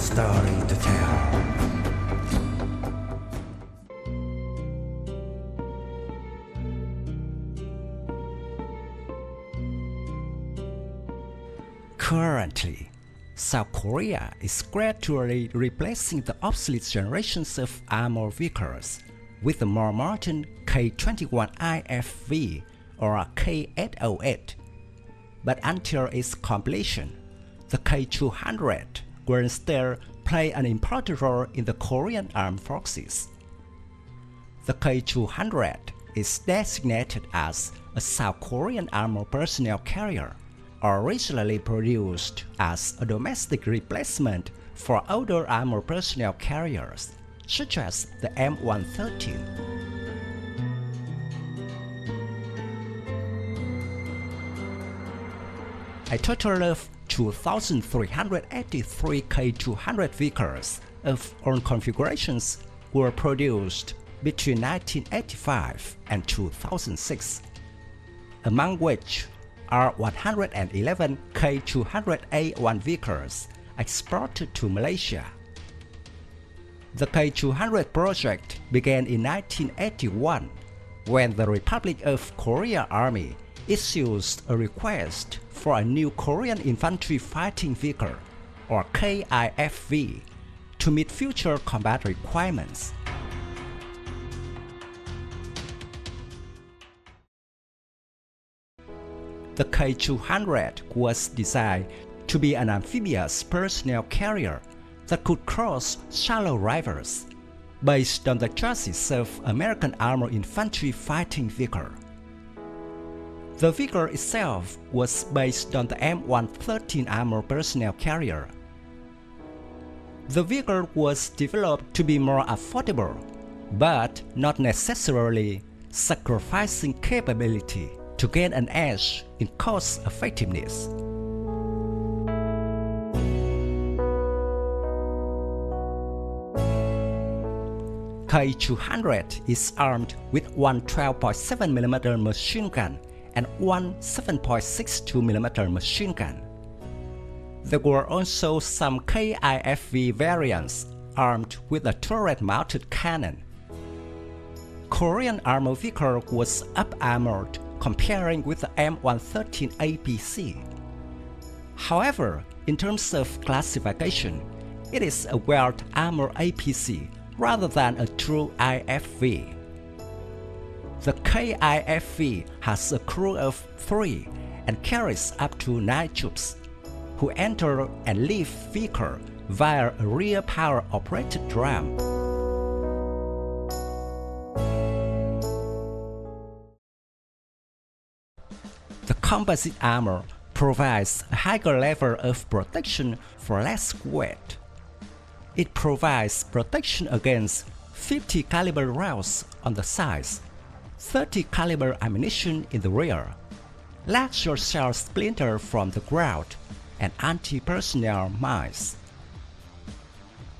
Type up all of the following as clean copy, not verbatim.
story to tell. Currently, South Korea is gradually replacing the obsolete generations of armored vehicles with the more modern K21 IFV or K808. But until its completion, the K200 will still play an important role in the Korean armed forces. The K200 is designated as a South Korean armored personnel carrier, originally produced as a domestic replacement for older armored personnel carriers, such as the M113. A total of 2,383 K200 vehicles of all configurations were produced between 1985 and 2006, among which are 111 K200A1 vehicles exported to Malaysia. The K200 project began in 1981 when the Republic of Korea Army issues a request for a new Korean Infantry Fighting Vehicle, or KIFV, to meet future combat requirements. The K200 was designed to be an amphibious personnel carrier that could cross shallow rivers, based on the chassis of American Armored Infantry Fighting Vehicle. The vehicle itself was based on the M113 armored personnel carrier. The vehicle was developed to be more affordable, but not necessarily sacrificing capability to gain an edge in cost effectiveness. K200 is armed with one 12.7mm machine gun and one 7.62mm machine gun. There were also some KIFV variants armed with a turret-mounted cannon. Korean armored vehicle was up-armored comparing with the M113 APC. However, in terms of classification, it is a well-armored APC rather than a true IFV. The KIFV has a crew of 3 and carries up to 9 troops, who enter and leave vehicle via a rear power-operated drum. The composite armor provides a higher level of protection for less weight. It provides protection against 50 caliber rounds on the sides, 30 caliber ammunition in the rear, larger shell splinter from the ground, and anti-personnel mines.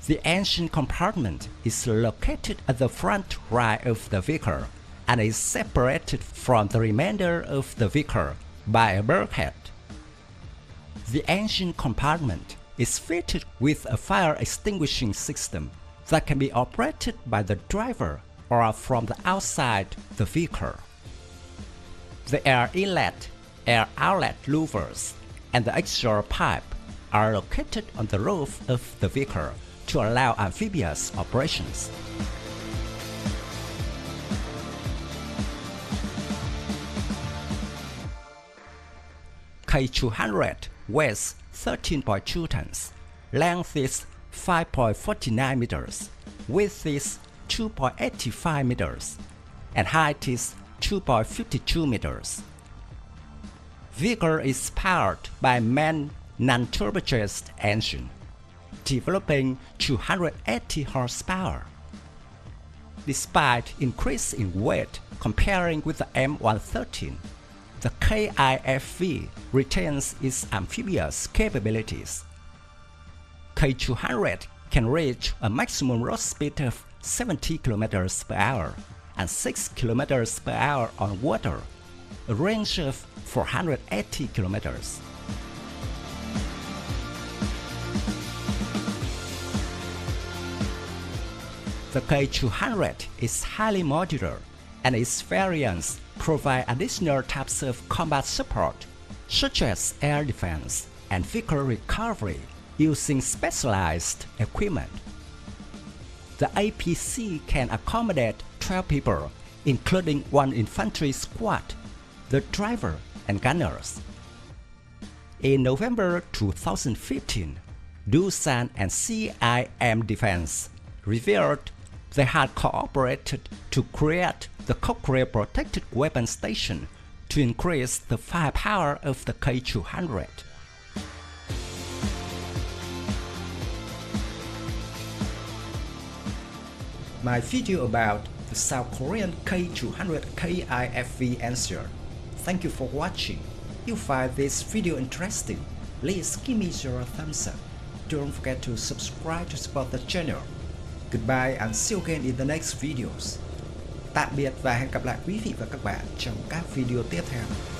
The engine compartment is located at the front right of the vehicle and is separated from the remainder of the vehicle by a bulkhead. The engine compartment is fitted with a fire extinguishing system that can be operated by the driver or from the outside the vehicle. The air inlet, air outlet louvers, and the exhaust pipe are located on the roof of the vehicle to allow amphibious operations. K200 weighs 13.2 tons, length is 5.49 meters, width is 2.85 meters, and height is 2.52 meters. Vehicle is powered by main non-turbocharged engine, developing 280 horsepower. Despite increase in weight comparing with the M113, the KIFV retains its amphibious capabilities. K200 can reach a maximum road speed of 70 km per hour and 6 km per hour on water, a range of 480 kilometers. The K200 is highly modular, and its variants provide additional types of combat support, such as air defense and vehicle recovery using specialized equipment. The APC can accommodate 12 people, including one infantry squad, the driver and gunners. In November 2015, Dung Tran and CIM Defense revealed they had cooperated to create the Cochrane Protected Weapon Station to increase the firepower of the K200. My video about the South Korean K200 KIFV answer. Thank you for watching. If you find this video interesting, please give me your thumbs up. Don't forget to subscribe to support the channel. Goodbye and see you again in the next videos. Tạm biệt và hẹn gặp lại quý vị và các bạn trong các video tiếp theo.